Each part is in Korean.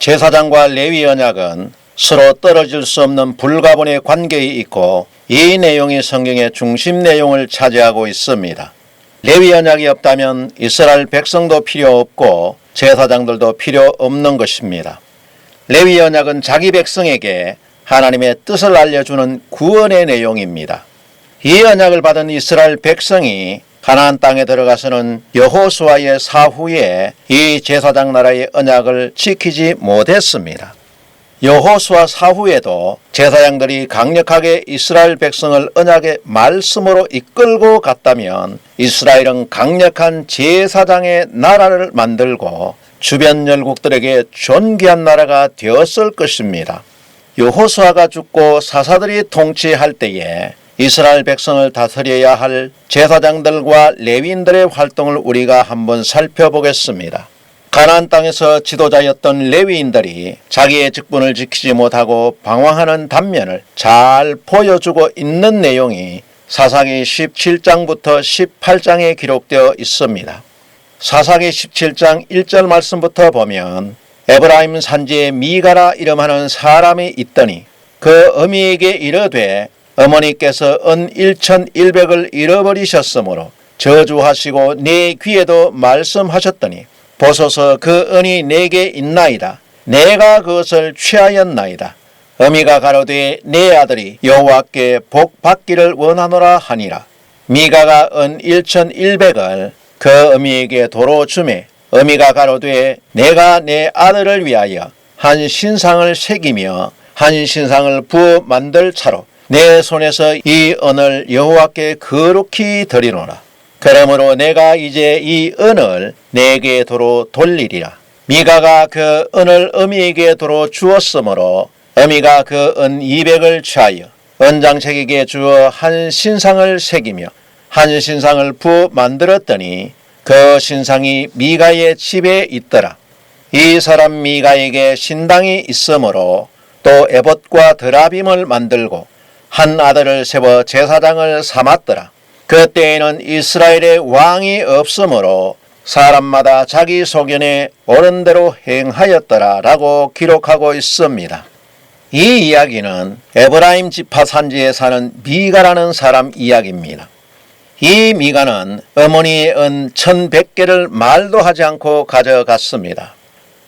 제사장과 레위 언약은 서로 떨어질 수 없는 불가분의 관계에 있고 이 내용이 성경의 중심 내용을 차지하고 있습니다. 레위 언약이 없다면 이스라엘 백성도 필요 없고 제사장들도 필요 없는 것입니다. 레위 언약은 자기 백성에게 하나님의 뜻을 알려주는 구원의 내용입니다. 이 언약을 받은 이스라엘 백성이 가나안 땅에 들어가서는 여호수아의 사후에 이 제사장 나라의 언약을 지키지 못했습니다. 여호수아 사후에도 제사장들이 강력하게 이스라엘 백성을 언약의 말씀으로 이끌고 갔다면 이스라엘은 강력한 제사장의 나라를 만들고 주변 열국들에게 존귀한 나라가 되었을 것입니다. 여호수아가 죽고 사사들이 통치할 때에 이스라엘 백성을 다스려야 할 제사장들과 레위인들의 활동을 우리가 한번 살펴보겠습니다. 가나안 땅에서 지도자였던 레위인들이 자기의 직분을 지키지 못하고 방황하는 단면을 잘 보여주고 있는 내용이 사사기 17장부터 18장에 기록되어 있습니다. 사사기 17장 1절 말씀부터 보면 에브라임 산지에 미가라 이름하는 사람이 있더니 그 어미에게 이르되 어머니께서 은 1100을 잃어버리셨으므로 저주하시고 내 귀에도 말씀하셨더니 보소서 그 은이 내게 있나이다. 내가 그것을 취하였나이다. 어미가 가로되 내 아들이 여호와께 복 받기를 원하노라 하니라. 미가가 은 1100을 그 어미에게 도로 주매 어미가 가로되 내가 내 아들을 위하여 한 신상을 새기며 한 신상을 부어 만들 차로 내 손에서 이 은을 여호와께 거룩히 드리노라. 그러므로 내가 이제 이 은을 내게 도로 돌리리라. 미가가 그 은을 어미에게 도로 주었으므로 어미가 그 은 200을 취하여 은장책에게 주어 한 신상을 새기며 한 신상을 부어 만들었더니 그 신상이 미가의 집에 있더라. 이 사람 미가에게 신당이 있으므로 또 에봇과 드라빔을 만들고 한 아들을 세워 제사장을 삼았더라. 그때에는 이스라엘의 왕이 없으므로 사람마다 자기 소견에 옳은 대로 행하였더라 라고 기록하고 있습니다. 이 이야기는 에브라임 지파 산지에 사는 미가라는 사람 이야기입니다. 이 미가는 어머니의 은 1100개를 말도 하지 않고 가져갔습니다.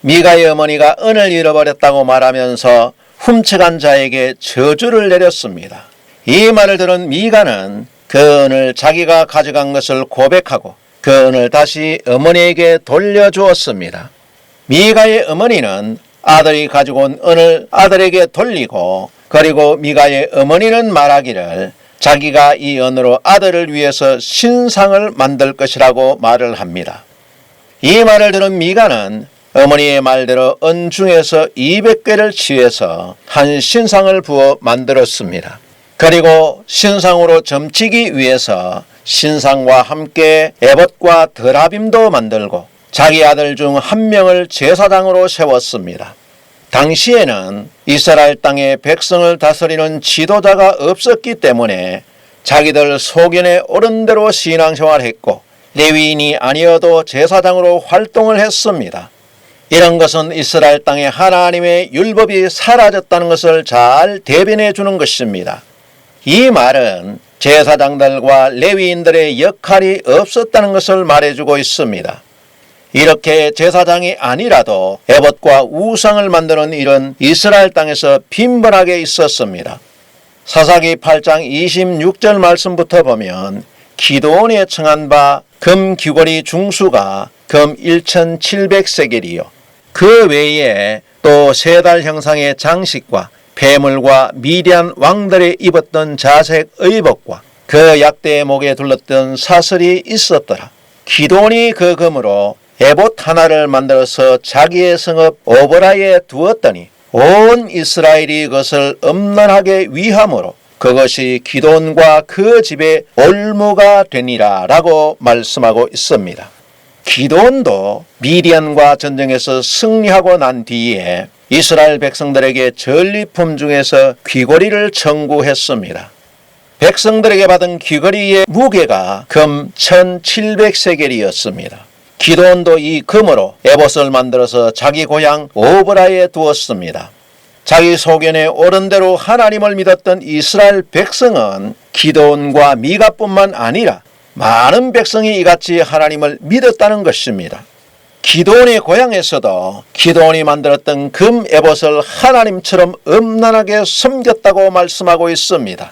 미가의 어머니가 은을 잃어버렸다고 말하면서 훔쳐간 자에게 저주를 내렸습니다. 이 말을 들은 미가는 그 은을 자기가 가져간 것을 고백하고 그 은을 다시 어머니에게 돌려주었습니다. 미가의 어머니는 아들이 가지고 온 은을 아들에게 돌리고 그리고 미가의 어머니는 말하기를 자기가 이 은으로 아들을 위해서 신상을 만들 것이라고 말을 합니다. 이 말을 들은 미가는 어머니의 말대로 은 중에서 200개를 취해서 한 신상을 부어 만들었습니다. 그리고 신상으로 점치기 위해서 신상과 함께 에봇과 드라빔도 만들고 자기 아들 중 한 명을 제사장으로 세웠습니다. 당시에는 이스라엘 땅의 백성을 다스리는 지도자가 없었기 때문에 자기들 소견에 옳은 대로 신앙생활했고 레위인이 아니어도 제사장으로 활동을 했습니다. 이런 것은 이스라엘 땅에 하나님의 율법이 사라졌다는 것을 잘 대변해 주는 것입니다. 이 말은 제사장들과 레위인들의 역할이 없었다는 것을 말해주고 있습니다. 이렇게 제사장이 아니라도 에봇과 우상을 만드는 일은 이스라엘 땅에서 빈번하게 있었습니다. 사사기 8장 26절 말씀부터 보면 기드온에 청한 바 금 귀걸이 중수가 금 1700세겔이요 그 외에 또 3달 형상의 장식과 폐물과 미디안 왕들이 입었던 자색 의복과 그 약대의 목에 둘렀던 사슬이 있었더라. 기드온이 그 금으로 에봇 하나를 만들어서 자기의 성읍 오보라에 두었더니 온 이스라엘이 그것을 음란하게 위함으로 그것이 기드온과 그 집의 올무가 되니라 라고 말씀하고 있습니다. 기드온도 미디안과 전쟁에서 승리하고 난 뒤에 이스라엘 백성들에게 전리품 중에서 귀걸이를 청구했습니다. 백성들에게 받은 귀걸이의 무게가 금 1700세겔이었습니다. 기드온도 이 금으로 에봇을 만들어서 자기 고향 오브라에 두었습니다. 자기 소견에 옳은 대로 하나님을 믿었던 이스라엘 백성은 기드온과 미가뿐만 아니라 많은 백성이 이같이 하나님을 믿었다는 것입니다. 기드온의 고향에서도 기드온이 만들었던 금 에봇을 하나님처럼 엄란하게 섬겼다고 말씀하고 있습니다.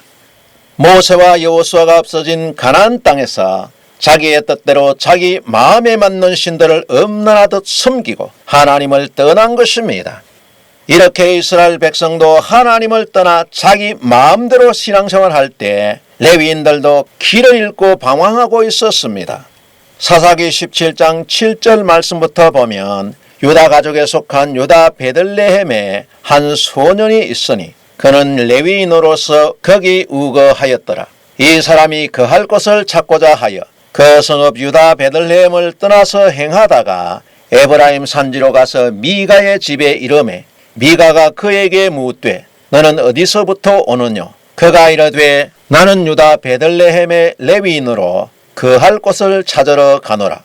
모세와 여호수아가 없어진 가나안 땅에서 자기의 뜻대로 자기 마음에 맞는 신들을 엄란하듯 섬기고 하나님을 떠난 것입니다. 이렇게 이스라엘 백성도 하나님을 떠나 자기 마음대로 신앙생활할 때 레위인들도 길을 잃고 방황하고 있었습니다. 사사기 17장 7절 말씀부터 보면 유다 가족에 속한 유다 베들레헴에 한 소년이 있으니 그는 레위인으로서 거기 우거하였더라. 이 사람이 거할 곳을 찾고자 하여 그 성읍 유다 베들레헴을 떠나서 행하다가 에브라임 산지로 가서 미가의 집에 이르매 미가가 그에게 묻되 너는 어디서부터 오느냐? 그가 이르되 나는 유다 베들레헴의 레위인으로 거할 곳을 찾으러 가노라.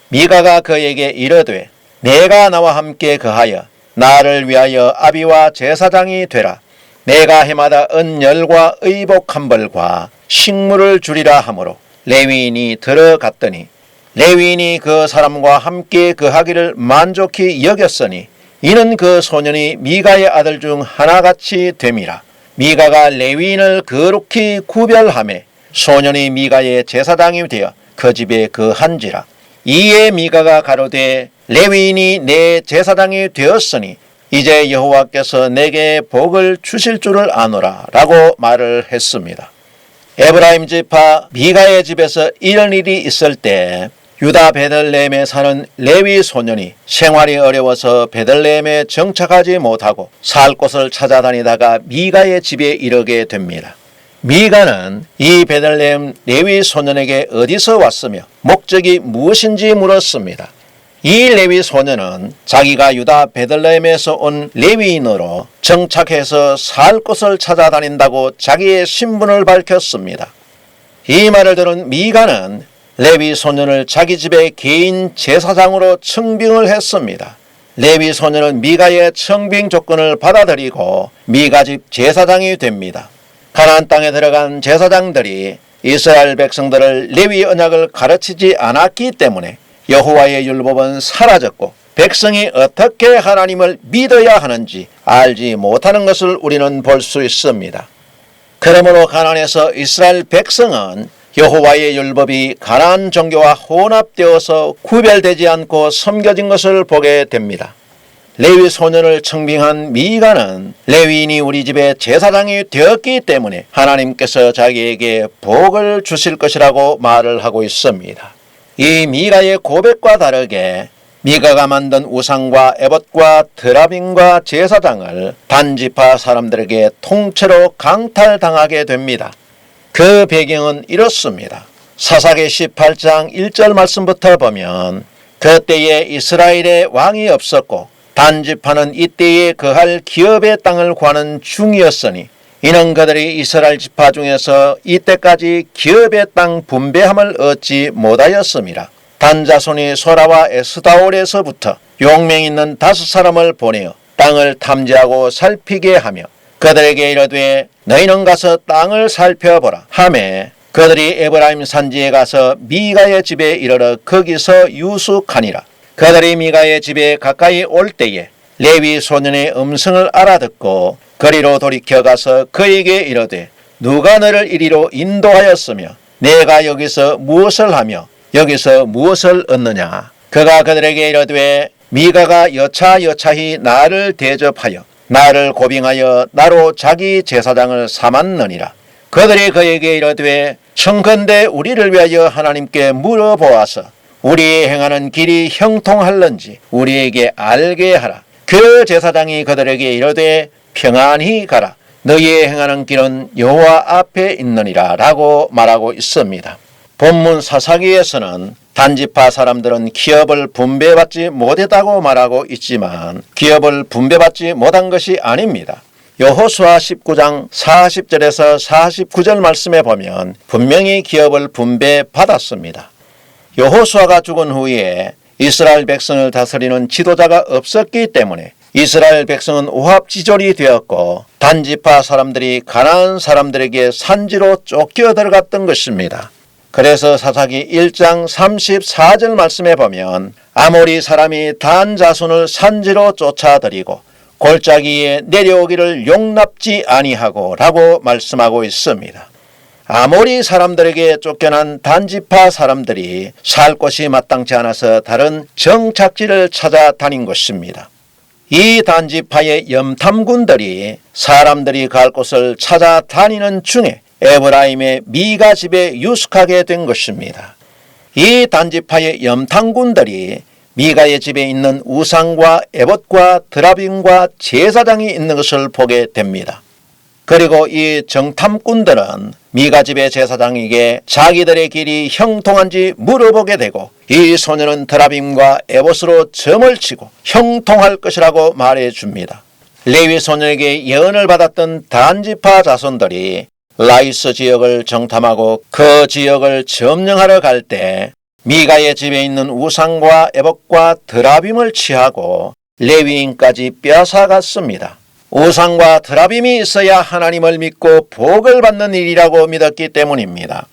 미가가 그에게 이르되 내가 나와 함께 거하여 나를 위하여 아비와 제사장이 되라. 내가 해마다 은열과 의복 한 벌과 식물을 주리라 하므로 레위인이 들어갔더니 레위인이 그 사람과 함께 거하기를 만족히 여겼으니 이는 그 소년이 미가의 아들 중 하나같이 됨이라. 미가가 레위인을 거룩히 구별하매 소년이 미가의 제사장이 되어 그 집에 거한지라. 이에 미가가 가로되 레위인이 내 제사장이 되었으니 이제 여호와께서 내게 복을 주실 줄을 아노라 라고 말을 했습니다. 에브라임 지파 미가의 집에서 이런 일이 있을 때 유다 베들레헴에 사는 레위 소년이 생활이 어려워서 베들레헴에 정착하지 못하고 살 곳을 찾아다니다가 미가의 집에 이르게 됩니다. 미가는 이 베들레헴 레위 소년에게 어디서 왔으며 목적이 무엇인지 물었습니다. 이 레위 소년은 자기가 유다 베들레헴에서 온 레위인으로 정착해서 살 곳을 찾아다닌다고 자기의 신분을 밝혔습니다. 이 말을 들은 미가는 레위 소년을 자기 집의 개인 제사장으로 청빙을 했습니다. 레위 소년은 미가의 청빙 조건을 받아들이고 미가 집 제사장이 됩니다. 가나안 땅에 들어간 제사장들이 이스라엘 백성들을 레위 언약을 가르치지 않았기 때문에 여호와의 율법은 사라졌고 백성이 어떻게 하나님을 믿어야 하는지 알지 못하는 것을 우리는 볼 수 있습니다. 그러므로 가나안에서 이스라엘 백성은 여호와의 율법이 가나안 종교와 혼합되어서 구별되지 않고 섬겨진 것을 보게 됩니다. 레위 소년을 청빙한 미가는 레위인이 우리 집의 제사장이 되었기 때문에 하나님께서 자기에게 복을 주실 것이라고 말을 하고 있습니다. 이 미가의 고백과 다르게 미가가 만든 우상과 에봇과 드라빔과 제사장을 단지파 사람들에게 통째로 강탈당하게 됩니다. 그 배경은 이렇습니다. 사사기 18장 1절 말씀부터 보면 그때에 이스라엘에 왕이 없었고 단지파는 이때에 거할 기업의 땅을 구하는 중이었으니 이는 그들이 이스라엘 지파 중에서 이때까지 기업의 땅 분배함을 얻지 못하였음이라. 단자손이 소라와 에스다올에서부터 용명 있는 5사람을 보내어 땅을 탐지하고 살피게 하며 그들에게 이르되 너희는 가서 땅을 살펴보라 하매 그들이 에브라임 산지에 가서 미가의 집에 이르러 거기서 유숙하니라. 그들이 미가의 집에 가까이 올 때에 레위 소년의 음성을 알아듣고 거리로 돌이켜 가서 그에게 이르되 누가 너를 이리로 인도하였으며 내가 여기서 무엇을 하며 여기서 무엇을 얻느냐. 그가 그들에게 이르되 미가가 여차여차히 나를 대접하여 나를 고빙하여 나로 자기 제사장을 삼았느니라. 그들이 그에게 이르되 청컨대 우리를 위하여 하나님께 물어보아서 우리의 행하는 길이 형통할는지 우리에게 알게 하라. 그 제사장이 그들에게 이르되 평안히 가라. 너희의 행하는 길은 여호와 앞에 있느니라 라고 말하고 있습니다. 본문 사사기에서는 단지파 사람들은 기업을 분배받지 못했다고 말하고 있지만 기업을 분배받지 못한 것이 아닙니다. 여호수아 19장 40절에서 49절 말씀에 보면 분명히 기업을 분배받았습니다. 여호수아가 죽은 후에 이스라엘 백성을 다스리는 지도자가 없었기 때문에 이스라엘 백성은 오합지졸이 되었고 단지파 사람들이 가나안 사람들에게 산지로 쫓겨 들어갔던 것입니다. 그래서 사사기 1장 34절 말씀에 보면 아모리 사람이 단 자손을 산지로 쫓아들이고 골짜기에 내려오기를 용납지 아니하고 라고 말씀하고 있습니다. 아모리 사람들에게 쫓겨난 단지파 사람들이 살 곳이 마땅치 않아서 다른 정착지를 찾아다닌 것입니다. 이 단지파의 염탐군들이 사람들이 갈 곳을 찾아다니는 중에 에브라임의 미가 집에 유숙하게 된 것입니다. 이 단지파의 염탐군들이 미가의 집에 있는 우상과 에봇과 드라빔과 제사장이 있는 것을 보게 됩니다. 그리고 이 정탐꾼들은 미가 집의 제사장에게 자기들의 길이 형통한지 물어보게 되고 이 소녀는 드라빔과 에봇으로 점을 치고 형통할 것이라고 말해줍니다. 레위 소녀에게 예언을 받았던 단지파 자손들이 라이스 지역을 정탐하고 그 지역을 점령하러 갈 때 미가의 집에 있는 우상과 에봇과 드라빔을 취하고 레위인까지 빼앗아갔습니다. 우상과 드라빔이 있어야 하나님을 믿고 복을 받는 일이라고 믿었기 때문입니다.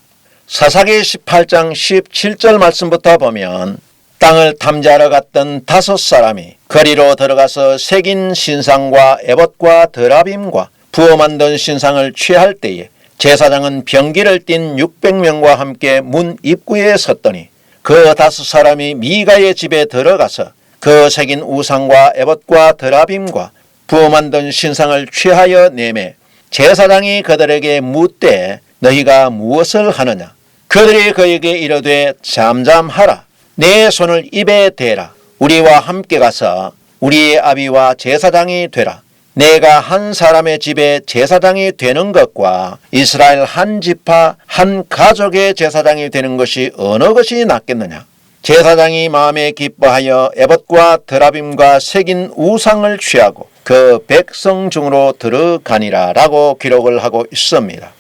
사사기 18장 17절 말씀부터 보면 땅을 탐지하러 갔던 5사람이 거리로 들어가서 새긴 신상과 에봇과 드라빔과 부어 만든 신상을 취할 때에 제사장은 병기를 띤 600명과 함께 문 입구에 섰더니 그 5사람이 미가의 집에 들어가서 그 새긴 우상과 에봇과 드라빔과 부어 만든 신상을 취하여 내매 제사장이 그들에게 묻되 너희가 무엇을 하느냐? 그들이 그에게 이르되 잠잠하라. 내 손을 입에 대라. 우리와 함께 가서 우리의 아비와 제사장이 되라. 내가 한 사람의 집에 제사장이 되는 것과 이스라엘 한 지파 한 가족의 제사장이 되는 것이 어느 것이 낫겠느냐? 제사장이 마음에 기뻐하여 에봇과 드라빔과 새긴 우상을 취하고 그 백성 중으로 들어가니라 라고 기록을 하고 있습니다.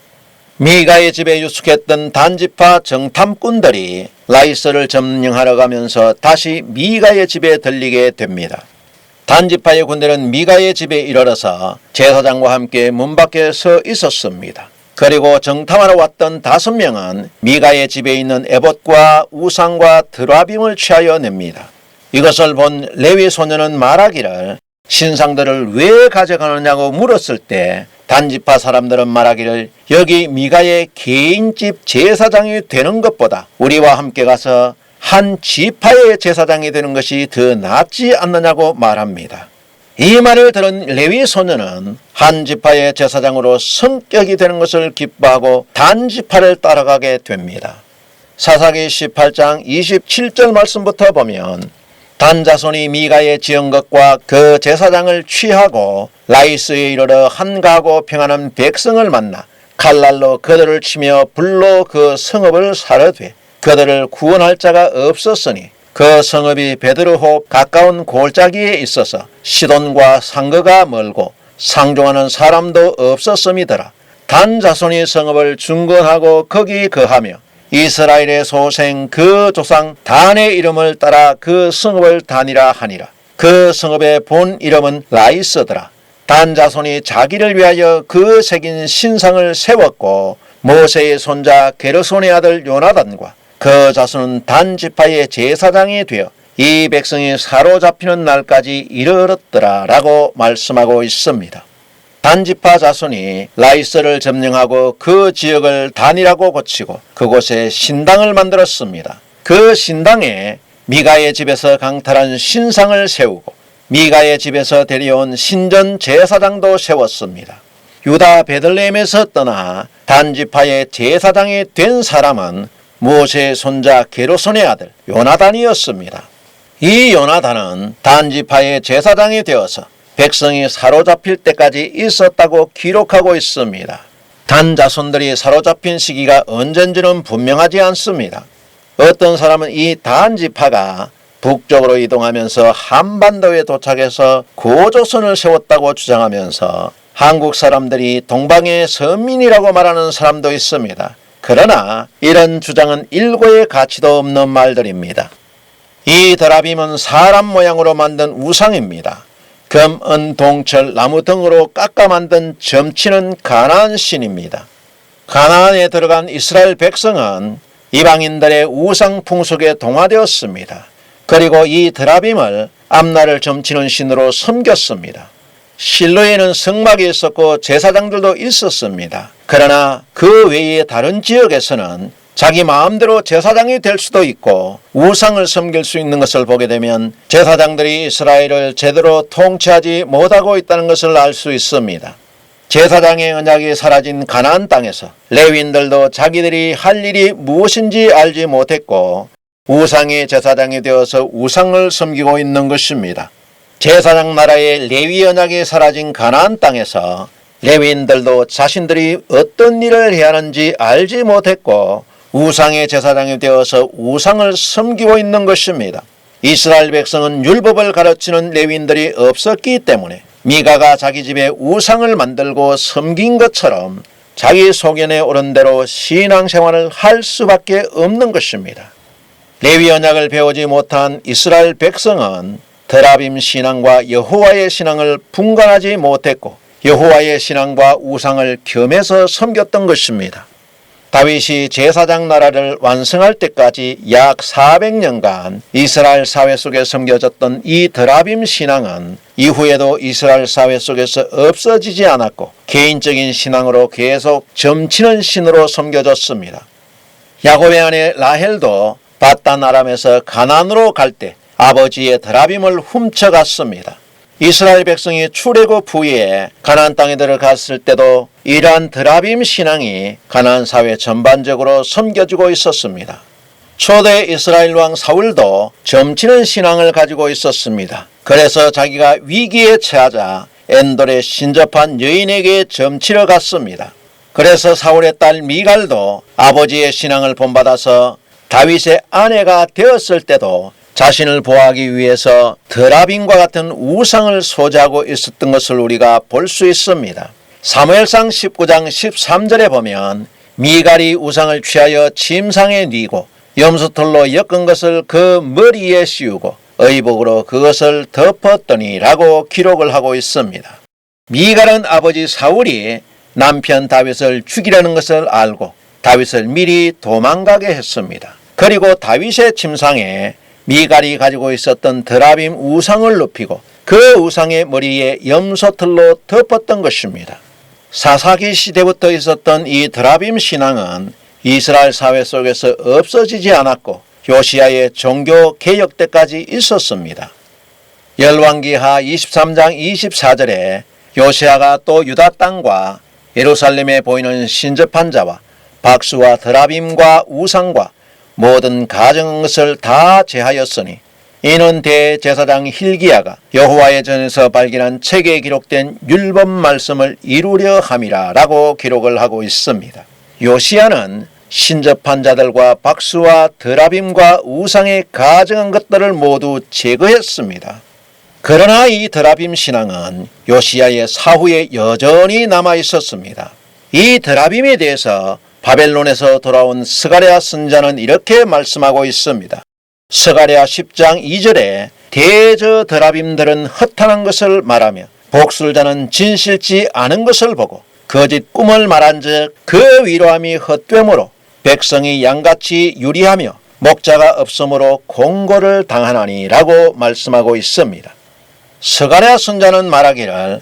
미가의 집에 유숙했던 단지파 정탐꾼들이 라이스를 점령하러 가면서 다시 미가의 집에 들리게 됩니다. 단지파의 군대는 미가의 집에 이르러서 제사장과 함께 문 밖에 서 있었습니다. 그리고 정탐하러 왔던 5명은 미가의 집에 있는 에봇과 우상과 드라빔을 취하여 냅니다. 이것을 본 레위 소녀는 말하기를 신상들을 왜 가져가느냐고 물었을 때 단지파 사람들은 말하기를 여기 미가의 개인집 제사장이 되는 것보다 우리와 함께 가서 한 지파의 제사장이 되는 것이 더 낫지 않느냐고 말합니다. 이 말을 들은 레위 소녀는 한 지파의 제사장으로 성격이 되는 것을 기뻐하고 단지파를 따라가게 됩니다. 사사기 18장 27절 말씀부터 보면 단자손이 미가의 지은 것과 그 제사장을 취하고 라이스에 이르러 한가하고 평안한 백성을 만나 칼날로 그들을 치며 불로 그 성읍을 사르되 그들을 구원할 자가 없었으니 그 성읍이 베드르호 가까운 골짜기에 있어서 시돈과 상거가 멀고 상종하는 사람도 없었음이더라. 단 자손이 성읍을 중건하고 거기 거하며 이스라엘의 소생 그 조상 단의 이름을 따라 그 성읍을 단이라 하니라. 그 성읍의 본 이름은 라이스더라. 단 자손이 자기를 위하여 그 새긴 신상을 세웠고 모세의 손자 게르손의 아들 요나단과 그 자손은 단 지파의 제사장이 되어 이 백성이 사로잡히는 날까지 이르렀더라 라고 말씀하고 있습니다. 단지파 자손이 라이스를 점령하고 그 지역을 단이라고 고치고 그곳에 신당을 만들었습니다. 그 신당에 미가의 집에서 강탈한 신상을 세우고 미가의 집에서 데려온 신전 제사장도 세웠습니다. 유다 베들레헴에서 떠나 단지파의 제사장이 된 사람은 모세의 손자 게르손의 아들 요나단이었습니다. 이 요나단은 단지파의 제사장이 되어서 백성이 사로잡힐 때까지 있었다고 기록하고 있습니다. 단 자손들이 사로잡힌 시기가 언젠지는 분명하지 않습니다. 어떤 사람은 이 단지파가 북쪽으로 이동하면서 한반도에 도착해서 고조선을 세웠다고 주장하면서 한국 사람들이 동방의 선민이라고 말하는 사람도 있습니다. 그러나 이런 주장은 일고의 가치도 없는 말들입니다. 이 드라빔은 사람 모양으로 만든 우상입니다. 금, 은, 동, 철, 나무 등으로 깎아 만든 점치는 가나안 신입니다. 가나안에 들어간 이스라엘 백성은 이방인들의 우상 풍속에 동화되었습니다. 그리고 이 드라빔을 앞날을 점치는 신으로 섬겼습니다. 실로에는 성막이 있었고 제사장들도 있었습니다. 그러나 그 외에 다른 지역에서는 자기 마음대로 제사장이 될 수도 있고 우상을 섬길 수 있는 것을 보게 되면 제사장들이 이스라엘을 제대로 통치하지 못하고 있다는 것을 알 수 있습니다. 제사장의 언약이 사라진 가나안 땅에서 레위인들도 자기들이 할 일이 무엇인지 알지 못했고 우상의 제사장이 되어서 우상을 섬기고 있는 것입니다. 제사장 나라의 레위 언약이 사라진 가나안 땅에서 레위인들도 자신들이 어떤 일을 해야 하는지 알지 못했고 우상의 제사장이 되어서 우상을 섬기고 있는 것입니다. 이스라엘 백성은 율법을 가르치는 레위인들이 없었기 때문에 미가가 자기 집에 우상을 만들고 섬긴 것처럼 자기 소견에 오른 대로 신앙생활을 할 수밖에 없는 것입니다. 레위 언약을 배우지 못한 이스라엘 백성은 드라빔 신앙과 여호와의 신앙을 분간하지 못했고 여호와의 신앙과 우상을 겸해서 섬겼던 것입니다. 다윗이 제사장 나라를 완성할 때까지 약 400년간 이스라엘 사회 속에 섬겨졌던 이 드라빔 신앙은 이후에도 이스라엘 사회 속에서 없어지지 않았고 개인적인 신앙으로 계속 점치는 신으로 섬겨졌습니다. 야곱의 아내 라헬도 바단 아람에서 가나안으로 갈 때 아버지의 드라빔을 훔쳐갔습니다. 이스라엘 백성이 출애굽 후에 가나안 땅에 들어갔을 때도 이러한 드라빔 신앙이 가나안 사회 전반적으로 섬겨지고 있었습니다. 초대 이스라엘 왕 사울도 점치는 신앙을 가지고 있었습니다. 그래서 자기가 위기에 처하자 엔돌에 신접한 여인에게 점치러 갔습니다. 그래서 사울의 딸 미갈도 아버지의 신앙을 본받아서 다윗의 아내가 되었을 때도 자신을 보호하기 위해서 드라빔과 같은 우상을 소지하고 있었던 것을 우리가 볼 수 있습니다. 사무엘상 19장 13절에 보면 미갈이 우상을 취하여 침상에 뉘고 염소털로 엮은 것을 그 머리에 씌우고 의복으로 그것을 덮었더니 라고 기록을 하고 있습니다. 미갈은 아버지 사울이 남편 다윗을 죽이려는 것을 알고 다윗을 미리 도망가게 했습니다. 그리고 다윗의 침상에 미갈이 가지고 있었던 드라빔 우상을 눕히고 그 우상의 머리에 염소털로 덮었던 것입니다. 사사기 시대부터 있었던 이 드라빔 신앙은 이스라엘 사회 속에서 없어지지 않았고 요시야의 종교 개혁 때까지 있었습니다. 열왕기하 23장 24절에 요시야가 또 유다 땅과 예루살렘에 보이는 신접한 자와 박수와 드라빔과 우상과 모든 가증한 것을 다 제하였으니 이는 대제사장 hil기야가 여호와의 전에서 발견한 책에 기록된 율법 말씀을 이루려 함이라 라고 기록을 하고 있습니다. 요시야는 신접한 자들과 박수와 드라빔과 우상에 가증한 것들을 모두 제거했습니다. 그러나 이 드라빔 신앙은 요시야의 사후에 여전히 남아 있었습니다. 이 드라빔에 대해서 바벨론에서 돌아온 스가랴 선자는 이렇게 말씀하고 있습니다. 스가랴 10장 2절에 대저 드라빔들은 허탄한 것을 말하며 복술자는 진실치 않은 것을 보고 거짓 꿈을 말한 즉 그 위로함이 헛되므로 백성이 양같이 유리하며 목자가 없으므로 공고를 당하나니 라고 말씀하고 있습니다. 스가랴 선자는 말하기를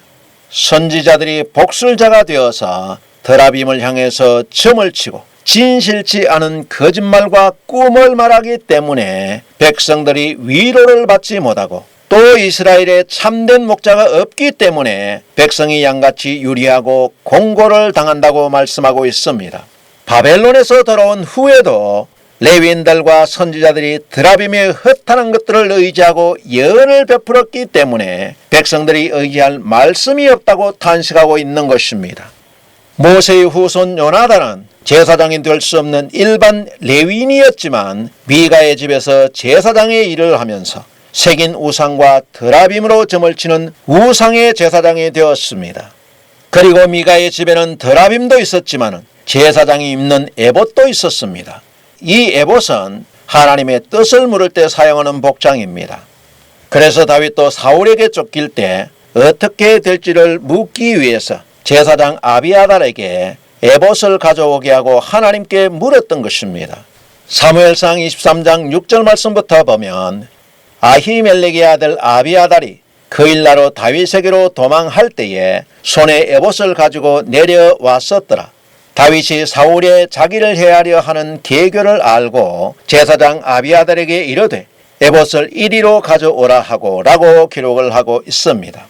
선지자들이 복술자가 되어서 드라빔을 향해서 점을 치고 진실치 않은 거짓말과 꿈을 말하기 때문에 백성들이 위로를 받지 못하고 또 이스라엘에 참된 목자가 없기 때문에 백성이 양같이 유리하고 공고를 당한다고 말씀하고 있습니다. 바벨론에서 돌아온 후에도 레위인들과 선지자들이 드라빔의 허탄한 것들을 의지하고 예언을 베풀었기 때문에 백성들이 의지할 말씀이 없다고 탄식하고 있는 것입니다. 모세의 후손 요나단은 제사장이 될 수 없는 일반 레위인이었지만 미가의 집에서 제사장의 일을 하면서 새긴 우상과 드라빔으로 점을 치는 우상의 제사장이 되었습니다. 그리고 미가의 집에는 드라빔도 있었지만 제사장이 입는 에봇도 있었습니다. 이 에봇은 하나님의 뜻을 물을 때 사용하는 복장입니다. 그래서 다윗도 사울에게 쫓길 때 어떻게 될지를 묻기 위해서 제사장 아비아달에게 에봇을 가져오게 하고 하나님께 물었던 것입니다. 사무엘상 23장 6절 말씀부터 보면 아히멜렉의 아들 아비아달이 그 일나로 다윗에게로 도망할 때에 손에 에봇을 가지고 내려왔었더라. 다윗이 사울의 자기를 해하려 하는 계교를 알고 제사장 아비아달에게 이르되 에봇을 이리로 가져오라 하고 라고 기록을 하고 있습니다.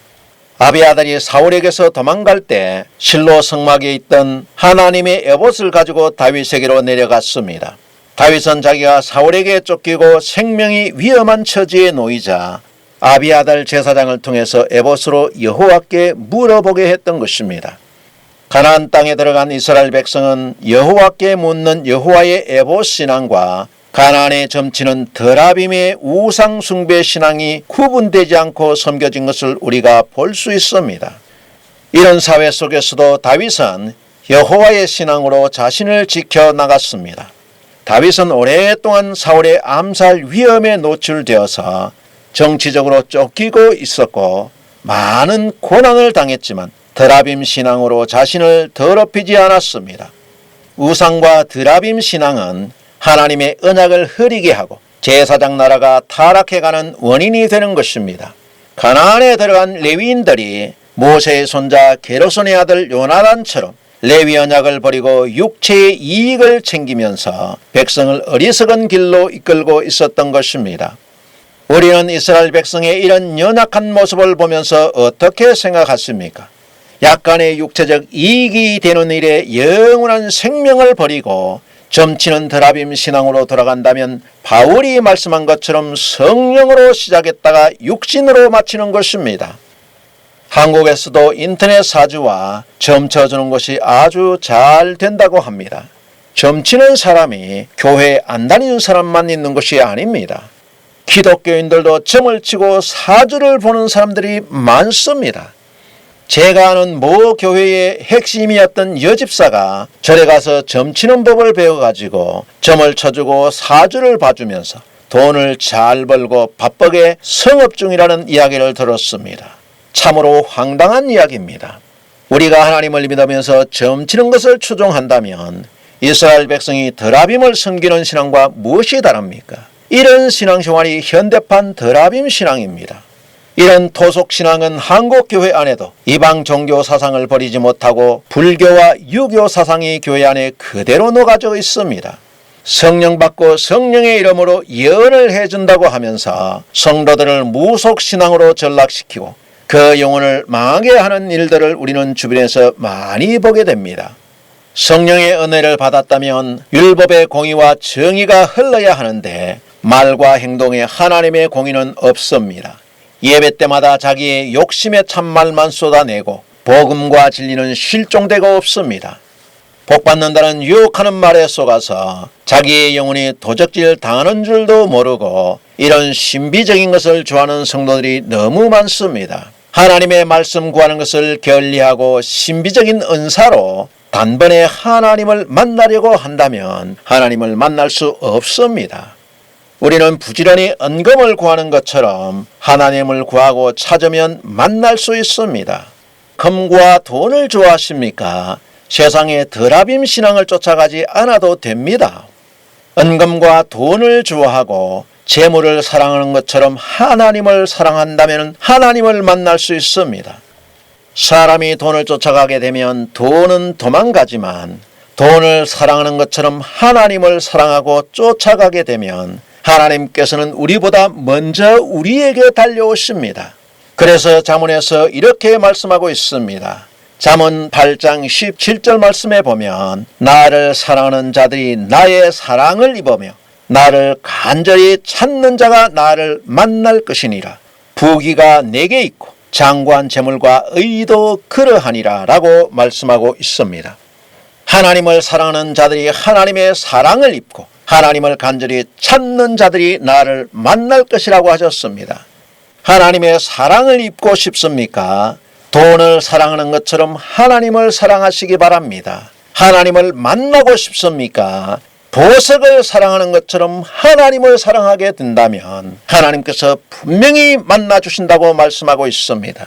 아비아달이 사울에게서 도망갈 때 실로 성막에 있던 하나님의 에봇을 가지고 다윗에게로 내려갔습니다. 다윗은 자기가 사울에게 쫓기고 생명이 위험한 처지에 놓이자 아비아달 제사장을 통해서 에봇으로 여호와께 물어보게 했던 것입니다. 가나안 땅에 들어간 이스라엘 백성은 여호와께 묻는 여호와의 에봇 신앙과 가나안에 점치는 드라빔의 우상 숭배 신앙이 구분되지 않고 섬겨진 것을 우리가 볼 수 있습니다. 이런 사회 속에서도 다윗은 여호와의 신앙으로 자신을 지켜나갔습니다. 다윗은 오랫동안 사울의 암살 위험에 노출되어서 정치적으로 쫓기고 있었고 많은 고난을 당했지만 드라빔 신앙으로 자신을 더럽히지 않았습니다. 우상과 드라빔 신앙은 하나님의 언약을 흐리게 하고 제사장 나라가 타락해가는 원인이 되는 것입니다. 가나안에 들어간 레위인들이 모세의 손자 게르손의 아들 요나단처럼 레위 언약을 버리고 육체의 이익을 챙기면서 백성을 어리석은 길로 이끌고 있었던 것입니다. 우리는 이스라엘 백성의 이런 연약한 모습을 보면서 어떻게 생각하십니까? 약간의 육체적 이익이 되는 일에 영원한 생명을 버리고 점치는 드라빔 신앙으로 돌아간다면 바울이 말씀한 것처럼 성령으로 시작했다가 육신으로 마치는 것입니다. 한국에서도 인터넷 사주와 점쳐주는 것이 아주 잘 된다고 합니다. 점치는 사람이 교회에 안 다니는 사람만 있는 것이 아닙니다. 기독교인들도 점을 치고 사주를 보는 사람들이 많습니다. 제가 아는 모 교회의 핵심이었던 여집사가 절에 가서 점치는 법을 배워가지고 점을 쳐주고 사주를 봐주면서 돈을 잘 벌고 바쁘게 성업 중이라는 이야기를 들었습니다. 참으로 황당한 이야기입니다. 우리가 하나님을 믿으면서 점치는 것을 추종한다면 이스라엘 백성이 드라빔을 섬기는 신앙과 무엇이 다릅니까? 이런 신앙생활이 현대판 드라빔 신앙입니다. 이런 토속 신앙은 한국교회 안에도 이방 종교 사상을 버리지 못하고 불교와 유교 사상이 교회 안에 그대로 녹아져 있습니다. 성령 받고 성령의 이름으로 예언을 해준다고 하면서 성도들을 무속신앙으로 전락시키고 그 영혼을 망하게 하는 일들을 우리는 주변에서 많이 보게 됩니다. 성령의 은혜를 받았다면 율법의 공의와 정의가 흘러야 하는데 말과 행동에 하나님의 공의는 없습니다. 예배 때마다 자기의 욕심의 참말만 쏟아내고 복음과 진리는 실종되고 없습니다. 복받는다는 유혹하는 말에 속아서 자기의 영혼이 도적질 당하는 줄도 모르고 이런 신비적인 것을 좋아하는 성도들이 너무 많습니다. 하나님의 말씀 구하는 것을 게을리하고 신비적인 은사로 단번에 하나님을 만나려고 한다면 하나님을 만날 수 없습니다. 우리는 부지런히 은금을 구하는 것처럼 하나님을 구하고 찾으면 만날 수 있습니다. 금과 돈을 좋아하십니까? 세상의 드라빔 신앙을 쫓아가지 않아도 됩니다. 은금과 돈을 좋아하고 재물을 사랑하는 것처럼 하나님을 사랑한다면 하나님을 만날 수 있습니다. 사람이 돈을 쫓아가게 되면 돈은 도망가지만 돈을 사랑하는 것처럼 하나님을 사랑하고 쫓아가게 되면 하나님께서는 우리보다 먼저 우리에게 달려오십니다. 그래서 잠언에서 이렇게 말씀하고 있습니다. 잠언 8장 17절 말씀에 보면 나를 사랑하는 자들이 나의 사랑을 입으며 나를 간절히 찾는 자가 나를 만날 것이니라. 부귀가 내게 있고 장구한 재물과 의도 그러하니라 라고 말씀하고 있습니다. 하나님을 사랑하는 자들이 하나님의 사랑을 입고 하나님을 간절히 찾는 자들이 나를 만날 것이라고 하셨습니다. 하나님의 사랑을 입고 싶습니까? 돈을 사랑하는 것처럼 하나님을 사랑하시기 바랍니다. 하나님을 만나고 싶습니까? 보석을 사랑하는 것처럼 하나님을 사랑하게 된다면 하나님께서 분명히 만나주신다고 말씀하고 있습니다.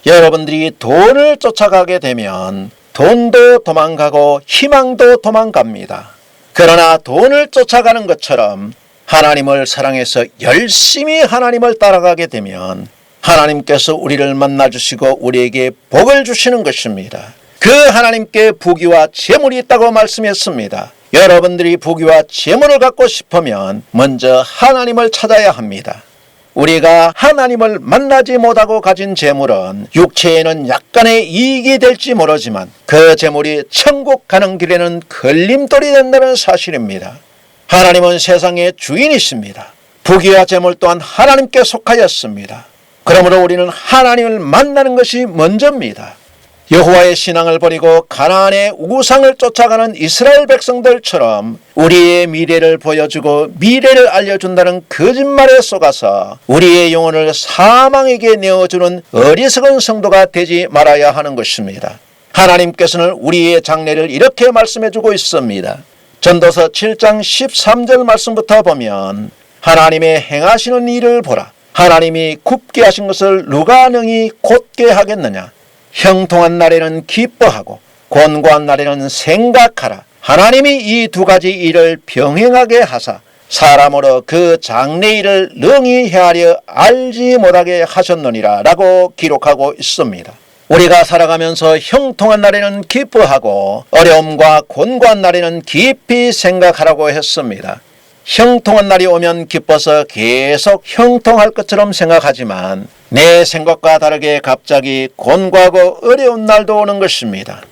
여러분들이 돈을 쫓아가게 되면 돈도 도망가고 희망도 도망갑니다. 그러나 돈을 쫓아가는 것처럼 하나님을 사랑해서 열심히 하나님을 따라가게 되면 하나님께서 우리를 만나주시고 우리에게 복을 주시는 것입니다. 그 하나님께 부귀와 재물이 있다고 말씀했습니다. 여러분들이 부귀와 재물을 갖고 싶으면 먼저 하나님을 찾아야 합니다. 우리가 하나님을 만나지 못하고 가진 재물은 육체에는 약간의 이익이 될지 모르지만 그 재물이 천국 가는 길에는 걸림돌이 된다는 사실입니다. 하나님은 세상의 주인이십니다. 부귀와 재물 또한 하나님께 속하였습니다. 그러므로 우리는 하나님을 만나는 것이 먼저입니다. 여호와의 신앙을 버리고 가나안의 우상을 쫓아가는 이스라엘 백성들처럼 우리의 미래를 보여주고 미래를 알려준다는 거짓말에 속아서 우리의 영혼을 사망에게 내어주는 어리석은 성도가 되지 말아야 하는 것입니다. 하나님께서는 우리의 장래를 이렇게 말씀해주고 있습니다. 전도서 7장 13절 말씀부터 보면 하나님의 행하시는 일을 보라. 하나님이 굽게 하신 것을 누가 능히 곧게 하겠느냐. 형통한 날에는 기뻐하고 곤고한 날에는 생각하라. 하나님이 이 두 가지 일을 병행하게 하사 사람으로 그 장래일을 능히 헤아려 알지 못하게 하셨느니라 라고 기록하고 있습니다. 우리가 살아가면서 형통한 날에는 기뻐하고 어려움과 곤고한 날에는 깊이 생각하라고 했습니다. 형통한 날이 오면 기뻐서 계속 형통할 것처럼 생각하지만 내 생각과 다르게 갑자기 곤고하고 어려운 날도 오는 것입니다.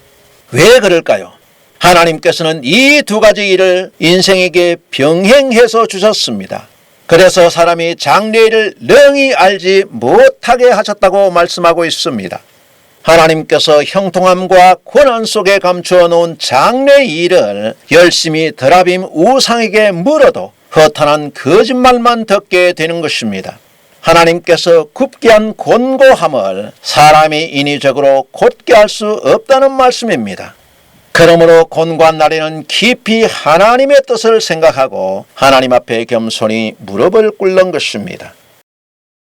왜 그럴까요? 하나님께서는 이 두 가지 일을 인생에게 병행해서 주셨습니다. 그래서 사람이 장래일을 능히 알지 못하게 하셨다고 말씀하고 있습니다. 하나님께서 형통함과 고난 속에 감추어 놓은 장래의 일을 열심히 드라빔 우상에게 물어도 허탄한 거짓말만 듣게 되는 것입니다. 하나님께서 굽게 한 곤고함을 사람이 인위적으로 곧게 할 수 없다는 말씀입니다. 그러므로 곤고한 날에는 깊이 하나님의 뜻을 생각하고 하나님 앞에 겸손히 무릎을 꿇는 것입니다.